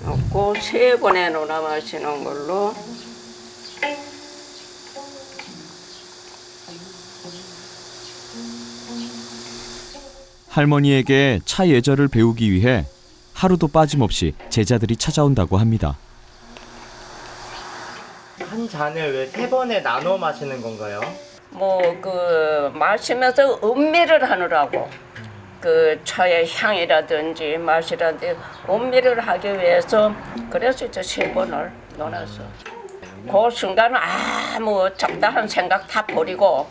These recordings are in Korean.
넣고 3번에 놀아 마시는 걸로. 할머니에게 차 예절을 배우기 위해 하루도 빠짐없이 제자들이 찾아온다고 합니다. 한 잔을 왜 3번에 나눠 마시는 건가요? 마시면서 음미를 하느라고 그 차의 향이라든지 맛이라든지 음미를 하기 위해서 그래서 이제 3번을 넣어놨어. 그 순간은 아무 잡다한 생각 다 버리고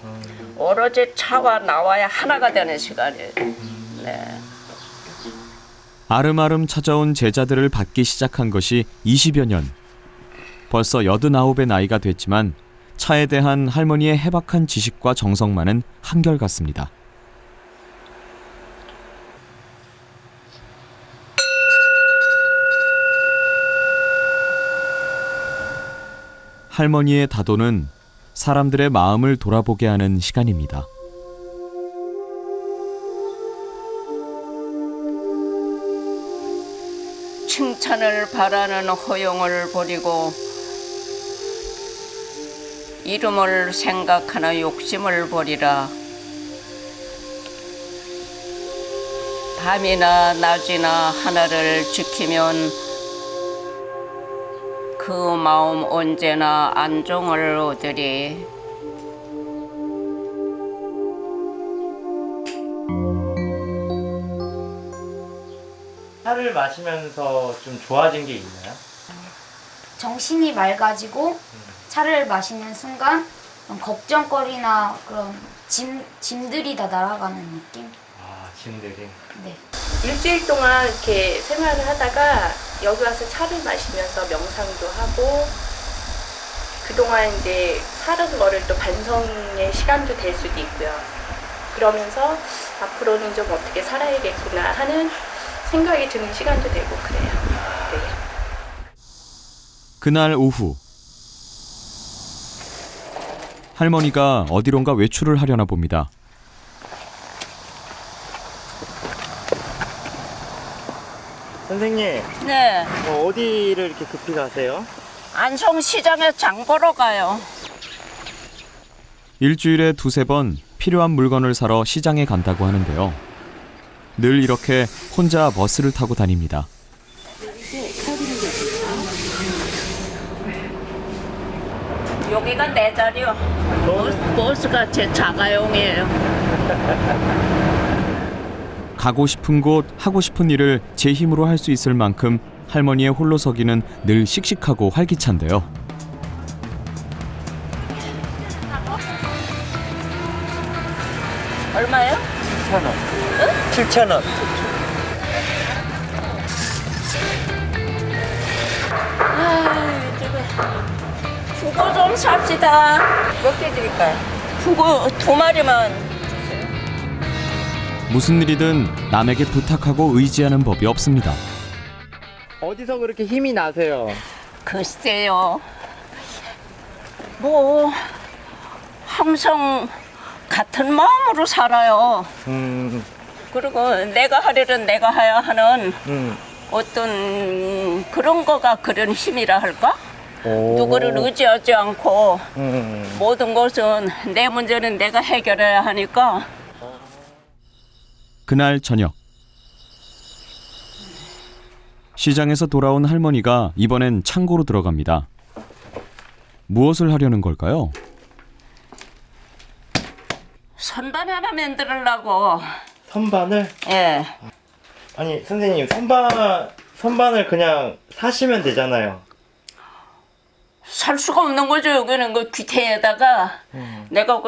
오로지 차와 나와야 하나가 되는 시간이에요. 네. 아름아름 찾아온 제자들을 받기 시작한 것이 20여 년. 벌써 89의 나이가 됐지만 차에 대한 할머니의 해박한 지식과 정성만은 한결같습니다. 할머니의 다도는 사람들의 마음을 돌아보게 하는 시간입니다. 칭찬을 바라는 허용을 버리고 이름을 생각하는 욕심을 버리라. 밤이나 낮이나 하나를 지키면 그 마음 언제나 안정을 얻으리. 차를 마시면서 좀 좋아진 게 있나요? 정신이 맑아지고 차를 마시는 순간 걱정거리나 그런 짐들이 다 날아가는 느낌? 아, 짐들이. 네. 일주일 동안 이렇게 생활을 하다가 여기 와서 차를 마시면서 명상도 하고 그동안 이제 살은 거를 또 반성의 시간도 될 수도 있고요. 그러면서 앞으로는 좀 어떻게 살아야겠구나 하는 생각이 드는 시간도 되고 그래요. 네. 그날 오후 할머니가 어디론가 외출을 하려나 봅니다. 선생님, 네, 어디를 이렇게 급히 가세요? 안성시장에 장 보러 가요. 일주일에 2~3번 필요한 물건을 사러 시장에 간다고 하는데요. 늘 이렇게 혼자 버스를 타고 다닙니다. 여기가 내 자리요. 버스가 제 자가용이에요. 가고 싶은 곳, 하고 싶은 일을 제 힘으로 할 수 있을 만큼 할머니의 홀로서기는 늘 씩씩하고 활기찬데요. 얼마요? 7,000원. 7,000원. 북어 좀 삽시다. 몇 개 드릴까요? 북어 2마리만. 무슨 일이든 남에게 부탁하고 의지하는 법이 없습니다. 어디서 그렇게 힘이 나세요? 글쎄요. 항상 같은 마음으로 살아요. 그리고 내가 할 일은 내가 해야 하는 어떤 그런 거가 그런 힘이라 할까? 누구를 의지하지 않고 모든 것은 내 문제는 내가 해결해야 하니까. 그날 저녁 시장에서 돌아온 할머니가 이번엔 창고로 들어갑니다. 무엇을 하려는 걸까요? 선반 하나 만들려고. 선반을? 예. 아니, 선생님, 선반을 그냥 사시면 되잖아요. 살 수가 없는 거죠. 여기는 그 귀태에다가 내가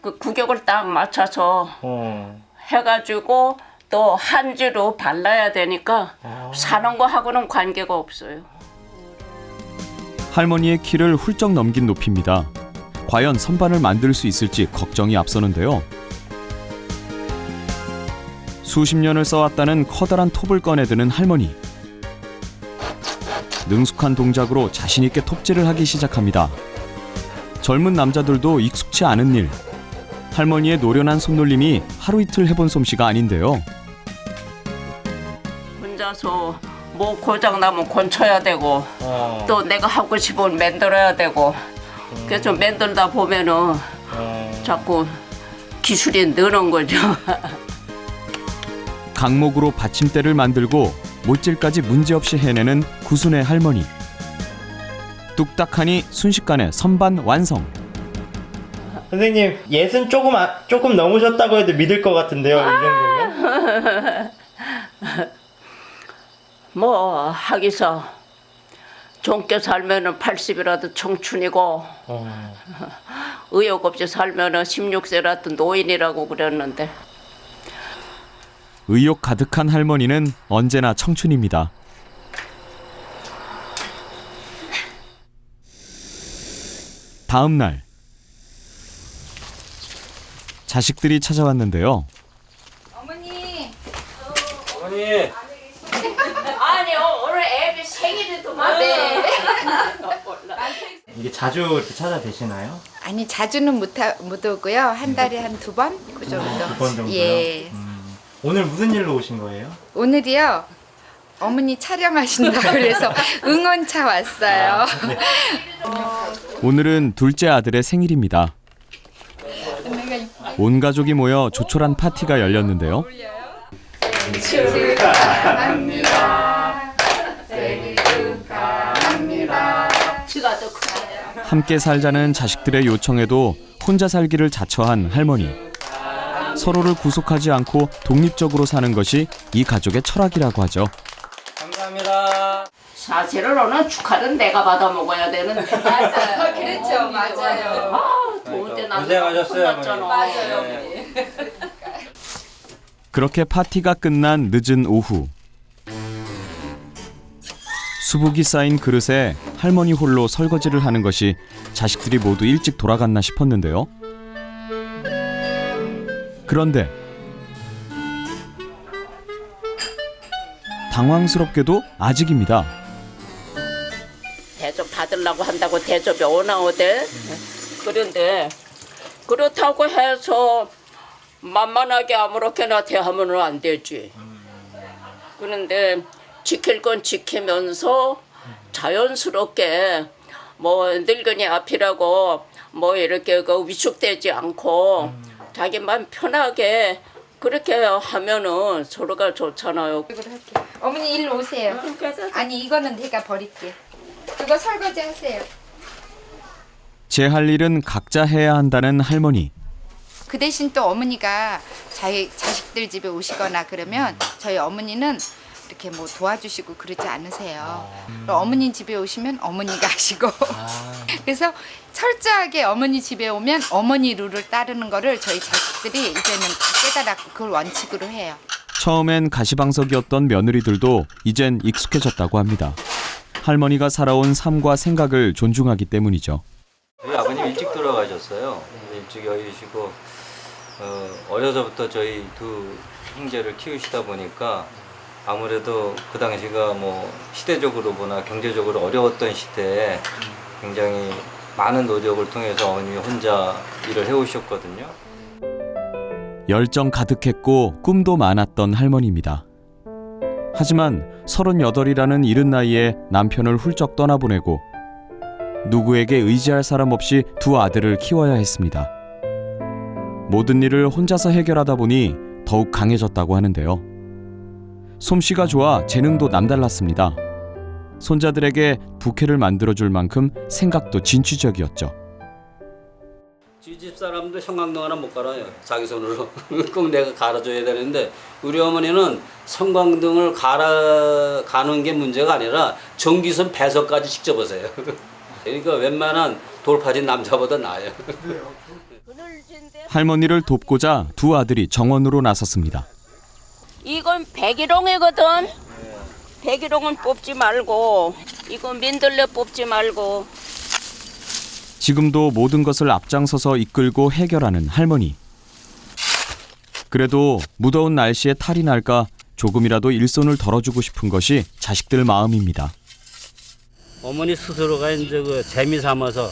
그 구격을 딱 맞춰서 해가지고 또 한지로 발라야 되니까 사는 거 하고는 관계가 없어요. 할머니의 키를 훌쩍 넘긴 높이입니다. 과연 선반을 만들 수 있을지 걱정이 앞서는데요. 수십 년을 써왔다는 커다란 톱을 꺼내드는 할머니. 능숙한 동작으로 자신 있게 톱질을 하기 시작합니다. 젊은 남자들도 익숙치 않은 일. 할머니의 노련한 손놀림이 하루 이틀 해본 솜씨가 아닌데요. 혼자서 뭐 고장 나면 고쳐야 되고 또 내가 하고 싶으면 만들어야 되고 그래서 만들다 보면은 자꾸 기술이 느는 거죠. 강목으로 받침대를 만들고 못질까지 문제없이 해내는 구순의 할머니. 뚝딱하니 순식간에 선반 완성. 선생님, 60 조금 넘으셨다고 해도 믿을 것 같은데요, 이 정도면? 뭐 하기서 젊게 살면은 80이라도 청춘이고 의욕 없이 살면은 16세라도 노인이라고 그랬는데 의욕 가득한 할머니는 언제나 청춘입니다. 다음 날 자식들이 찾아왔는데요. 어머니. 어머니. 아니요 오늘 애비 생일이더만. 네. 이게 자주 이렇게 찾아뵈시나요? 아니 자주는 못 오고요. 한 달에 한 2번 그 정도. 2번 정도요? 예. 오늘 무슨 일로 오신 거예요? 오늘이요. 어머니 촬영하신다 그래서 응원차 왔어요. 오늘은 둘째 아들의 생일입니다. 온 가족이 모여 조촐한 파티가 열렸는데요. 함께 살자는 자식들의 요청에도 혼자 살기를 자처한 할머니. 서로를 구속하지 않고 독립적으로 사는 것이 이 가족의 철학이라고 하죠. 감사합니다. 사실은 오늘 축하는 내가 받아 먹어야 되는데. 맞아요. 그렇죠. 맞아요. 아 더운데 나도 고생하셨어요, 혼났잖아. 맞아요. 그렇게 파티가 끝난 늦은 오후. 수북이 쌓인 그릇에 할머니 홀로 설거지를 하는 것이 자식들이 모두 일찍 돌아갔나 싶었는데요. 그런데 당황스럽게도 아직입니다. 대접 받으려고 한다고 대접이 오나오대. 그런데 그렇다고 해서 만만하게 아무렇게나 대하면 안 되지. 그런데 지킬 건 지키면서 자연스럽게 뭐 늙은이 앞이라고 뭐 이렇게 위축되지 않고 자기 맘 편하게 그렇게 하면은 서로가 좋잖아요. 어머니 일로 오세요. 아니 이거는 내가 버릴게. 그거 설거지 하세요. 제 할 일은 각자 해야 한다는 할머니. 그 대신 또 어머니가 자식들 집에 오시거나 그러면 저희 어머니는 이렇게 뭐 도와주시고 그러지 않으세요. 어머니 집에 오시면 어머니가 하시고 그래서 철저하게 어머니 집에 오면 어머니 룰을 따르는 거를 저희 자식들이 이제는 다 깨달았고 그걸 원칙으로 해요. 처음엔 가시방석이었던 며느리들도 이젠 익숙해졌다고 합니다. 할머니가 살아온 삶과 생각을 존중하기 때문이죠. 저희 아버님 일찍 돌아가셨어요. 일찍 여의시고 어려서부터 저희 두 형제를 키우시다 보니까 아무래도 그 당시가 뭐 시대적으로 보나 경제적으로 어려웠던 시대에 굉장히 많은 노력을 통해서 어머님이 혼자 일을 해오셨거든요. 열정 가득했고 꿈도 많았던 할머니입니다. 하지만 38이라는 이른 나이에 남편을 훌쩍 떠나보내고 누구에게 의지할 사람 없이 두 아들을 키워야 했습니다. 모든 일을 혼자서 해결하다 보니 더욱 강해졌다고 하는데요. 솜씨가 좋아 재능도 남달랐습니다. 손자들에게 부케를 만들어줄 만큼 생각도 진취적이었죠. 집 사람도 형광등 하나 못 갈아요. 자기 손으로. 꼭 내가 갈아줘야 되는데 우리 어머니는 형광등을 가는 게 문제가 아니라 전기선 배선까지 직접 하세요. 그러니까 웬만한 돌파진 남자보다 나아요. 할머니를 돕고자 두 아들이 정원으로 나섰습니다. 이건 백일홍이거든. 백일홍은 뽑지 말고 이건 민들레 뽑지 말고. 지금도 모든 것을 앞장서서 이끌고 해결하는 할머니. 그래도 무더운 날씨에 탈이 날까 조금이라도 일손을 덜어주고 싶은 것이 자식들 마음입니다. 어머니 스스로가 이제 그 재미 삼아서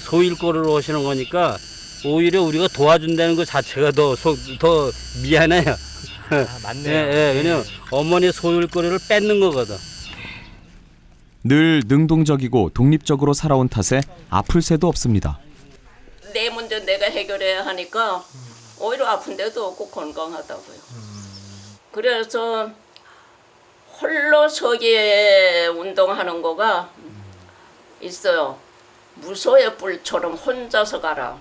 소일거리를 하시는 거니까 오히려 우리가 도와준다는 것 자체가 더 미안해요. 맞네요. 왜냐면 어머니 손을거리를 뺏는 거거든. 늘 능동적이고 독립적으로 살아온 탓에 아플 새도 없습니다. 내 문제 내가 해결해야 하니까 오히려 아픈 데도 없고 건강하다고요. 그래서 홀로 서기에 운동하는 거가 있어요. 무소의 뿔처럼 혼자서 가라.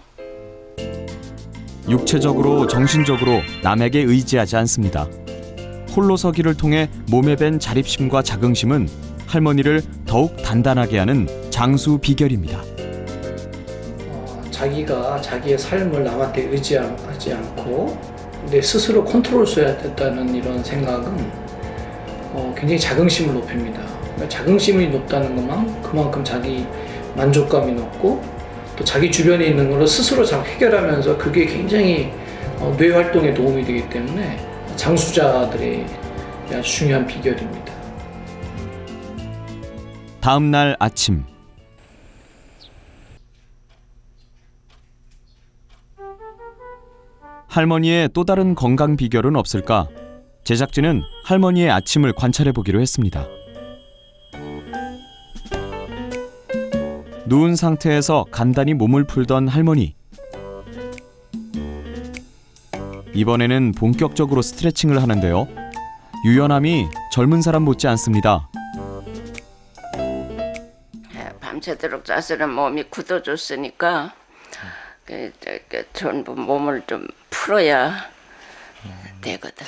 육체적으로 정신적으로 남에게 의지하지 않습니다. 홀로 서기를 통해 몸에 밴 자립심과 자긍심은 할머니를 더욱 단단하게 하는 장수 비결입니다. 자기가 자기의 삶을 남한테 의지하지 않고 내 스스로 컨트롤 써야 됐다는 이런 생각은 굉장히 자긍심을 높입니다. 그러니까 자긍심이 높다는 것만 그만큼 자기 만족감이 높고 또 자기 주변에 있는 걸 스스로 잘 해결하면서 그게 굉장히 뇌 활동에 도움이 되기 때문에 장수자들의 아주 중요한 비결입니다. 다음 날 아침 할머니의 또 다른 건강 비결은 없을까? 제작진은 할머니의 아침을 관찰해 보기로 했습니다. 누운 상태에서 간단히 몸을 풀던 할머니. 이번에는 본격적으로 스트레칭을 하는데요. 유연함이 젊은 사람 못지 않습니다. 밤새도록 자세는 몸이 굳어졌으니까 전부 몸을 좀 풀어야 되거든.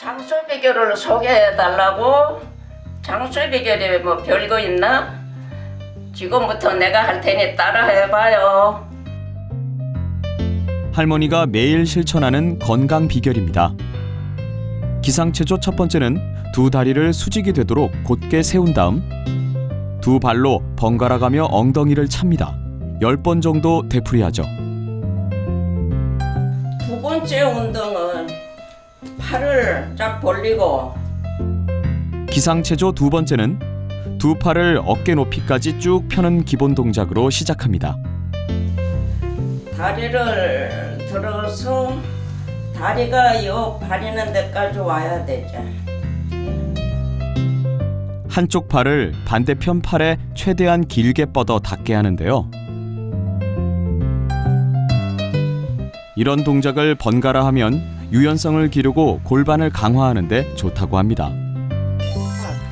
장수 비결을 소개해달라고? 장수 비결이 뭐 별거 있나? 지금부터 내가 할 테니 따라해봐요. 할머니가 매일 실천하는 건강 비결입니다. 기상체조 첫 번째는 두 다리를 수직이 되도록 곧게 세운 다음 두 발로 번갈아 가며 엉덩이를 찹니다. 10번 정도 되풀이하죠. 두 번째 운동은 팔을 쫙 벌리고 기상체조 두 번째는 두 팔을 어깨 높이까지 쭉 펴는 기본 동작으로 시작합니다. 다리를 들어서 다리가 요 발이는 데까지 와야 되죠. 한쪽 팔을 반대편 팔에 최대한 길게 뻗어 닿게 하는데요. 이런 동작을 번갈아 하면 유연성을 기르고 골반을 강화하는 데 좋다고 합니다.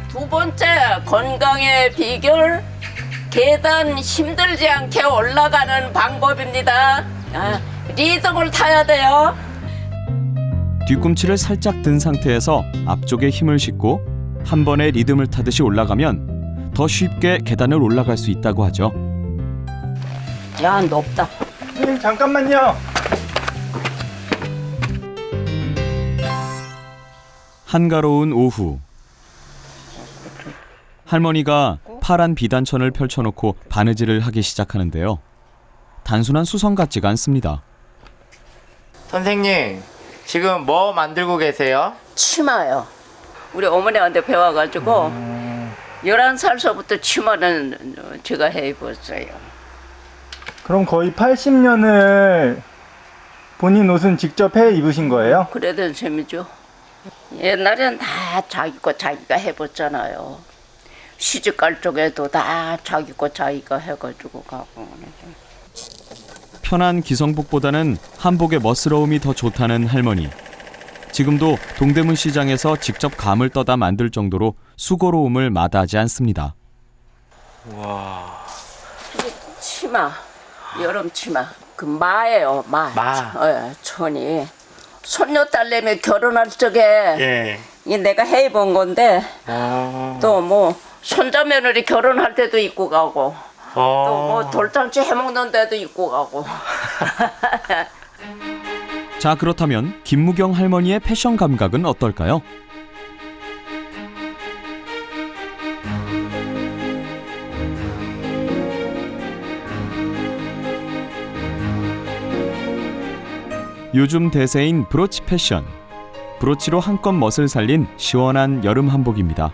두 번째 건강의 비결, 계단 힘들지 않게 올라가는 방법입니다. 리듬을 타야 돼요. 뒤꿈치를 살짝 든 상태에서 앞쪽에 힘을 싣고 한 번에 리듬을 타듯이 올라가면 더 쉽게 계단을 올라갈 수 있다고 하죠. 야, 높다. 선생님 잠깐만요. 한가로운 오후. 할머니가 파란 비단천을 펼쳐놓고 바느질을 하기 시작하는데요. 단순한 수성 같지가 않습니다. 선생님 지금 뭐 만들고 계세요? 치마요. 우리 어머니한테 배워가지고 11살서부터 치마는 제가 해입었어요. 그럼 거의 80년을 본인 옷은 직접 해 입으신 거예요? 그래도 재미죠. 옛날엔 다 자기 거 자기가 해봤잖아요. 시집갈 쪽에도 다 자기 거 자기가 해가지고 가고. 편한 기성복보다는 한복의 멋스러움이 더 좋다는 할머니. 지금도 동대문 시장에서 직접 감을 떠다 만들 정도로 수고로움을 마다하지 않습니다. 치마, 여름 치마. 그 마예요, 마. 천이. 손녀 딸내미 결혼할 적에 이 내가 해입은 건데 또 뭐 손자 며느리 결혼할 때도 입고 가고 또 뭐 돌잔치 해먹는 데도 입고 가고. 자, 그렇다면 김무경 할머니의 패션 감각은 어떨까요? 요즘 대세인 브로치 패션. 브로치로 한껏 멋을 살린 시원한 여름 한복입니다.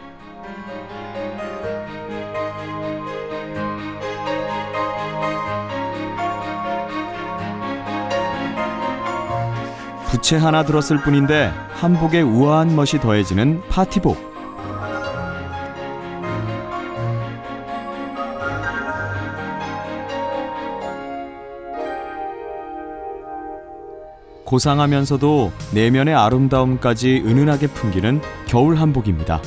부채 하나 들었을 뿐인데 한복에 우아한 멋이 더해지는 파티복. 고상하면서도 내면의 아름다움까지 은은하게 풍기는 겨울 한복입니다.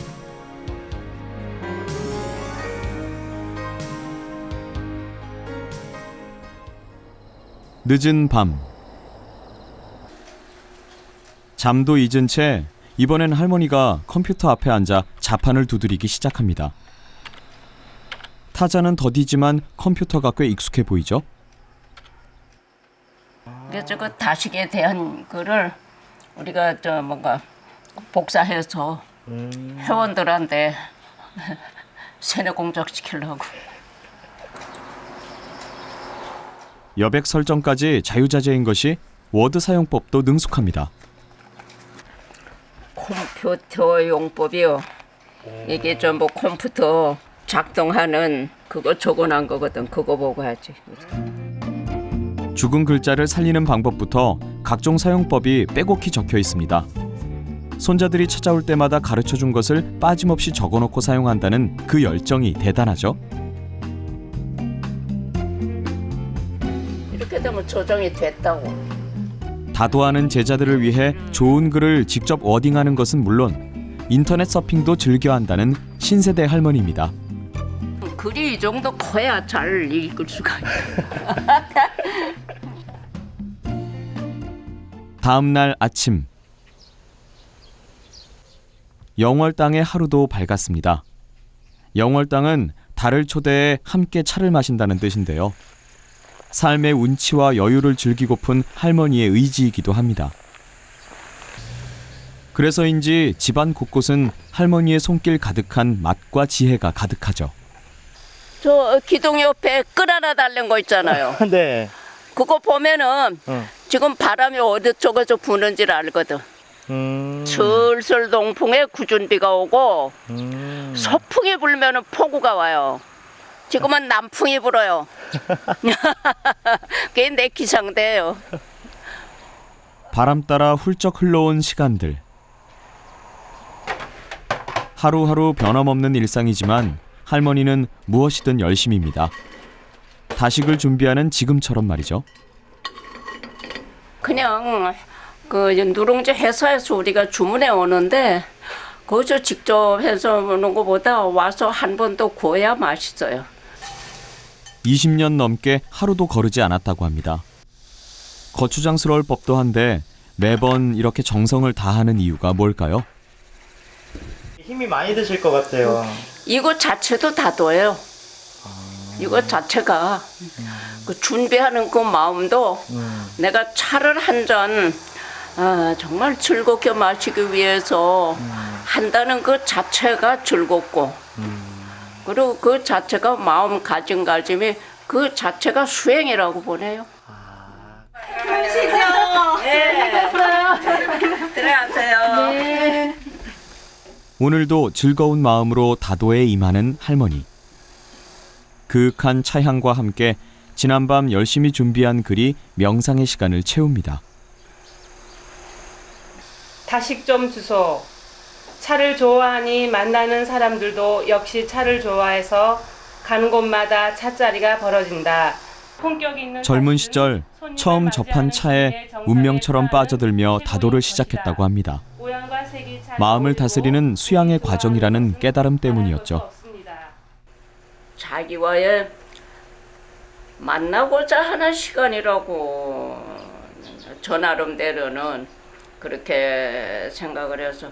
늦은 밤. 잠도 잊은 채 이번엔 할머니가 컴퓨터 앞에 앉아 자판을 두드리기 시작합니다. 타자는 더디지만 컴퓨터가 꽤 익숙해 보이죠? 그래서 그 다식에 대한 거를 우리가 뭔가 복사해서 회원들한테 세뇌 공작 시키려고. 여백 설정까지 자유자재인 것이 워드 사용법도 능숙합니다. 컴퓨터 용법이요. 이게 전부 컴퓨터 작동하는 그거 적어놓은 거거든. 그거 보고 하지. 죽은 글자를 살리는 방법부터 각종 사용법이 빼곡히 적혀 있습니다. 손자들이 찾아올 때마다 가르쳐준 것을 빠짐없이 적어놓고 사용한다는 그 열정이 대단하죠. 이렇게 되면 조정이 됐다고. 다도하는 제자들을 위해 좋은 글을 직접 워딩하는 것은 물론 인터넷 서핑도 즐겨 한다는 신세대 할머니입니다. 글이 이 정도 커야 잘 읽을 수가 있어. 다음 날 아침. 영월당의 하루도 밝았습니다. 영월당은 달을 초대해 함께 차를 마신다는 뜻인데요. 삶의 운치와 여유를 즐기고픈 할머니의 의지이기도 합니다. 그래서인지 집안 곳곳은 할머니의 손길 가득한 맛과 지혜가 가득하죠. 저 기둥 옆에 끌 하나 달린 거 있잖아요. 네. 그거 보면은 지금 바람이 어디 쪽에서 부는지를 알거든. 슬슬 동풍에 구준비가 오고 서풍이 불면은 폭우가 와요. 지금은 남풍이 불어요. 그게 내 기상대예요. 바람 따라 훌쩍 흘러온 시간들. 하루하루 변함없는 일상이지만 할머니는 무엇이든 열심입니다. 다식을 준비하는 지금처럼 말이죠. 그냥 그 누룽지 회사에서 우리가 주문해 오는데 거기서 직접 해서 오는 것보다 와서 한 번 더 구워야 맛있어요. 20년 넘게 하루도 거르지 않았다고 합니다. 거추장스러울 법도 한데 매번 이렇게 정성을 다하는 이유가 뭘까요? 힘이 많이 드실 것 같아요. 이거 자체도 다도예요. 이거 자체가 그 준비하는 그 마음도 내가 차를 한 잔 정말 즐겁게 마시기 위해서 한다는 그 자체가 즐겁고 그리고 그 자체가 마음가짐이 그 자체가 수행이라고 보네요. 가시죠. 네. 들어가세요. 네. 오늘도 즐거운 마음으로 다도에 임하는 할머니. 그윽한 차향과 함께 지난밤 열심히 준비한 글이 명상의 시간을 채웁니다. 다식 좀 주소. 차를 좋아하니 만나는 사람들도 역시 차를 좋아해서 가는 곳마다 차자리가 벌어진다. 품격 있는 젊은 시절 처음 접한 차에 운명처럼 빠져들며 다도를 시작했다고 합니다. 마음을 다스리는 수양의 과정이라는 깨달음 때문이었죠. 자기와의 만나고자 하는 시간이라고 저 나름대로는 그렇게 생각을 해서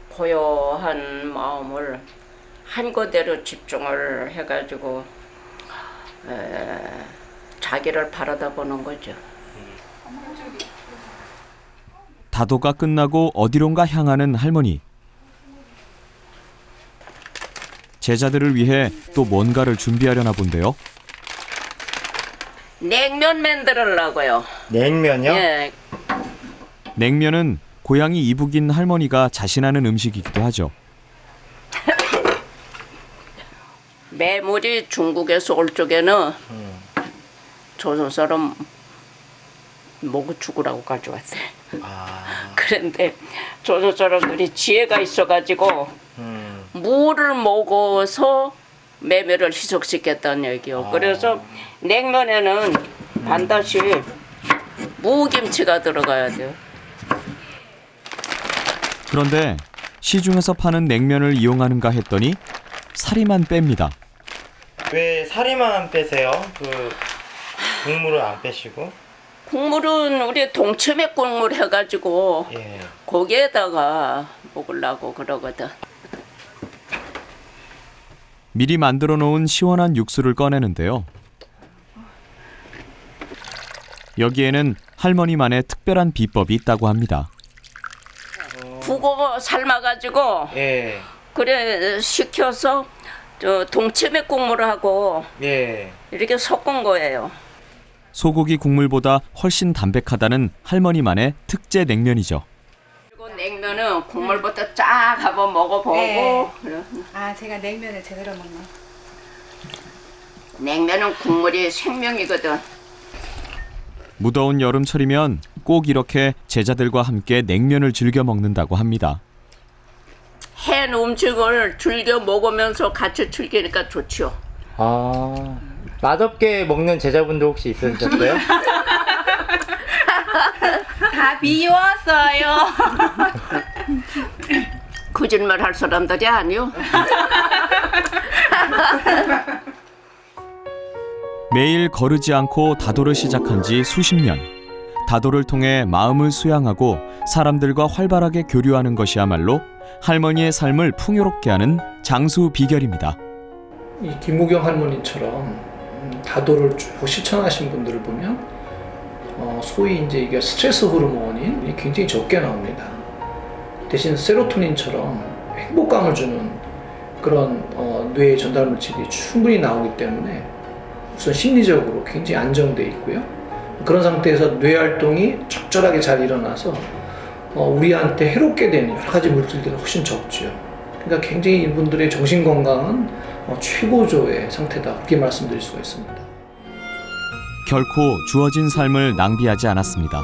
고요한 마음을 한 곳대로 집중을 해가지고 자기를 바라다보는 거죠. 다도가 끝나고 어디론가 향하는 할머니. 제자들을 위해 또 뭔가를 준비하려나 본데요. 냉면 만들려고요. 냉면이요? 예. 냉면은 고향이 이북인 할머니가 자신하는 음식이기도 하죠. 매물이 중국에서 올 적에는 조선 사람 먹어 죽으라고 가져왔어요. 아, 그런데 조선 사람들이 지혜가 있어가지고 무를 먹어서 매매를 희석시켰다는 얘기요. 그래서 냉면에는 반드시 무김치가 들어가야 돼요. 그런데 시중에서 파는 냉면을 이용하는가 했더니 사리만 뺍니다. 왜 사리만 빼세요? 그 국물을 안 빼시고? 국물은 우리 동치미 국물 해가지고 예. 거기에다가 먹으려고 그러거든. 미리 만들어 놓은 시원한 육수를 꺼내는데요. 여기에는 할머니만의 특별한 비법이 있다고 합니다. 북어 삶아가지고 예. 그래 식혀서 저 동치미 국물하고 예. 이렇게 섞은 거예요. 소고기 국물보다 훨씬 담백하다는 할머니만의 특제 냉면이죠. 그리고 냉면은 국물부터 쫙 한번 먹어보고. 네. 그래. 아, 제가 냉면을 제대로 먹네. 냉면은 국물이 생명이거든. 무더운 여름철이면 꼭 이렇게 제자들과 함께 냉면을 즐겨 먹는다고 합니다. 한 음식을 즐겨 먹으면서 같이 즐기니까 좋죠. 아, 맛없게 먹는 제자분들 혹시 있으셨어요? 다 비웠어요. 거짓말 할 사람들이 아니요. 매일 거르지 않고 다도를 시작한 지 수십 년. 다도를 통해 마음을 수양하고 사람들과 활발하게 교류하는 것이야말로 할머니의 삶을 풍요롭게 하는 장수 비결입니다. 이 김우경 할머니처럼 다도를 쭉 실천하신 분들을 보면 소위 이제 이게 스트레스 호르몬이 굉장히 적게 나옵니다. 대신 세로토닌처럼 행복감을 주는 그런 뇌의 전달 물질이 충분히 나오기 때문에 우선 심리적으로 굉장히 안정돼 있고요. 그런 상태에서 뇌 활동이 적절하게 잘 일어나서 우리한테 해롭게 되는 여러 가지 물질들은 훨씬 적죠. 그러니까 굉장히 이분들의 정신 건강은 최고조의 상태다, 그렇게 말씀드릴 수가 있습니다. 결코 주어진 삶을 낭비하지 않았습니다.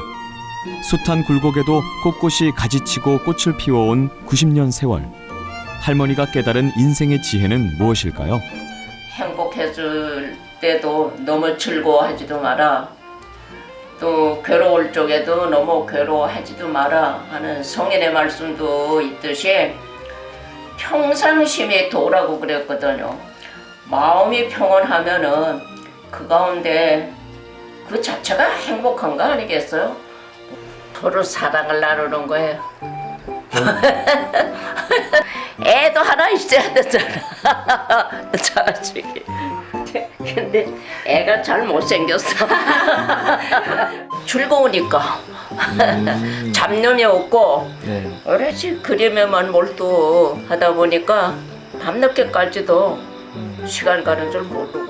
숱한 굴곡에도 꼿꼿이 가지치고 꽃을 피워온 90년 세월. 할머니가 깨달은 인생의 지혜는 무엇일까요? 행복해질 때도 너무 즐거워하지도 마라. 또 괴로울 적에도 너무 괴로워하지도 마라 하는 성인의 말씀도 있듯이 평상심이 도라고 그랬거든요. 마음이 평온하면은 그 가운데 그 자체가 행복한 거 아니겠어요? 서로 사랑을 나누는 거예요. 애도 하나 있어야 되잖아. 자식이. 근데 애가 잘 못생겼어. 즐거우니까. 잡념이 없고 오로지 그림에만 몰두하다 보니까 밤늦게까지도 시간 가는 줄 모르고